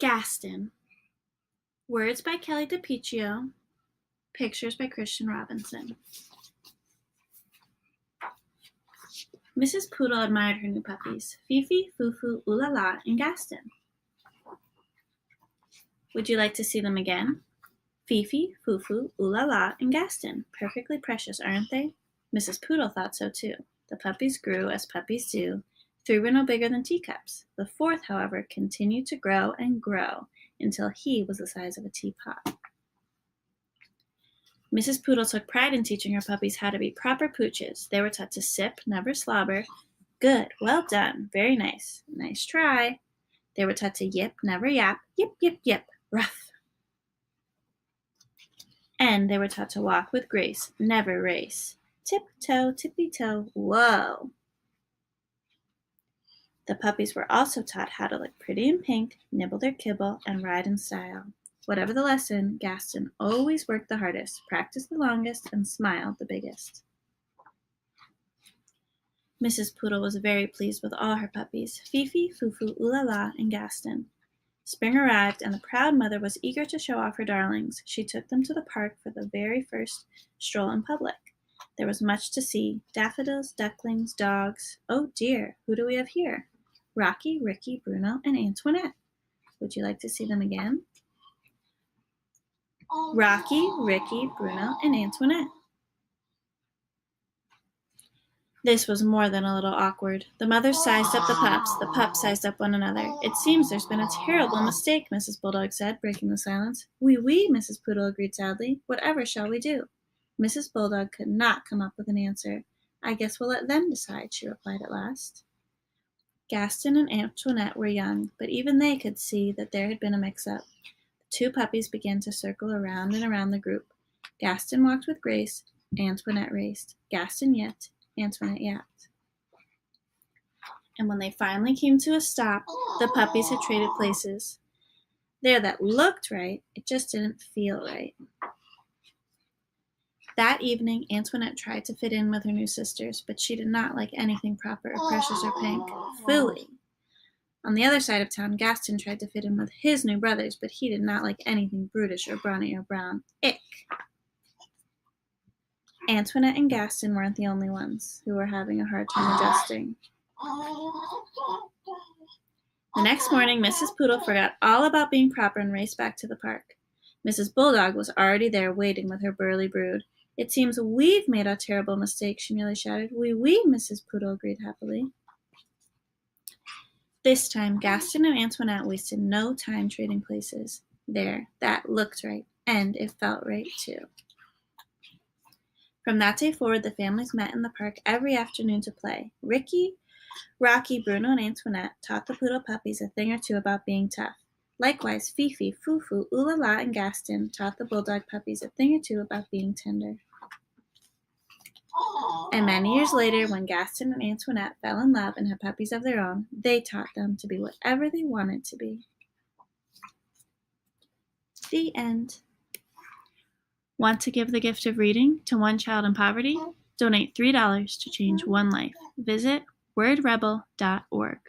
Gaston. Words by Kelly DiPucchio. Pictures by Christian Robinson. Mrs. Poodle admired her new puppies, Fifi, Fufu, Ooh La La, and Gaston. Would you like to see them again? Fifi, Fufu, Ooh La La, and Gaston. Perfectly precious, aren't they? Mrs. Poodle thought so too. The puppies grew as puppies do. 3 were no bigger than teacups. The 4th, however, continued to grow and grow until he was the size of a teapot. Mrs. Poodle took pride in teaching her puppies how to be proper pooches. They were taught to sip, never slobber. Good, well done, very nice. Nice try. They were taught to yip, never yap. Yip, yip, yip, rough. And they were taught to walk with grace, never race. Tip-toe, tippy-toe, whoa. The puppies were also taught how to look pretty in pink, nibble their kibble, and ride in style. Whatever the lesson, Gaston always worked the hardest, practiced the longest, and smiled the biggest. Mrs. Poodle was very pleased with all her puppies, Fifi, Fufu, Ooh La La, and Gaston. Spring arrived, and the proud mother was eager to show off her darlings. She took them to the park for the very first stroll in public. There was much to see, daffodils, ducklings, dogs. Oh dear, who do we have here? Rocky, Ricky, Bruno, and Antoinette. Would you like to see them again? Rocky, Ricky, Bruno, and Antoinette. This was more than a little awkward. The mothers sized up the pups sized up one another. It seems there's been a terrible mistake, Mrs. Bulldog said, breaking the silence. Oui, Mrs. Poodle agreed sadly. Whatever shall we do? Mrs. Bulldog could not come up with an answer. I guess we'll let them decide, she replied at last. Gaston and Antoinette were young, but even they could see that there had been a mix-up. The 2 puppies began to circle around and around the group. Gaston walked with grace, Antoinette raced. Gaston yipped, Antoinette yapped. And when they finally came to a stop, the puppies had traded places. There, that looked right, it just didn't feel right. That evening, Antoinette tried to fit in with her new sisters, but she did not like anything proper or precious or pink. Phooey. On the other side of town, Gaston tried to fit in with his new brothers, but he did not like anything brutish or brawny or brown. Ick. Antoinette and Gaston weren't the only ones who were having a hard time adjusting. The next morning, Mrs. Poodle forgot all about being proper and raced back to the park. Mrs. Bulldog was already there waiting with her burly brood. It seems we've made a terrible mistake, she nearly shouted. Oui, Mrs. Poodle agreed happily. This time, Gaston and Antoinette wasted no time trading places. There, that looked right, and it felt right too. From that day forward, the families met in the park every afternoon to play. Ricky, Rocky, Bruno, and Antoinette taught the Poodle puppies a thing or two about being tough. Likewise, Fifi, Fufu, Ooh La La, and Gaston taught the Bulldog puppies a thing or two about being tender. And many years later, when Gaston and Antoinette fell in love and had puppies of their own, they taught them to be whatever they wanted to be. The end. Want to give the gift of reading to one child in poverty? Donate $3 to change one life. Visit wordrebel.org.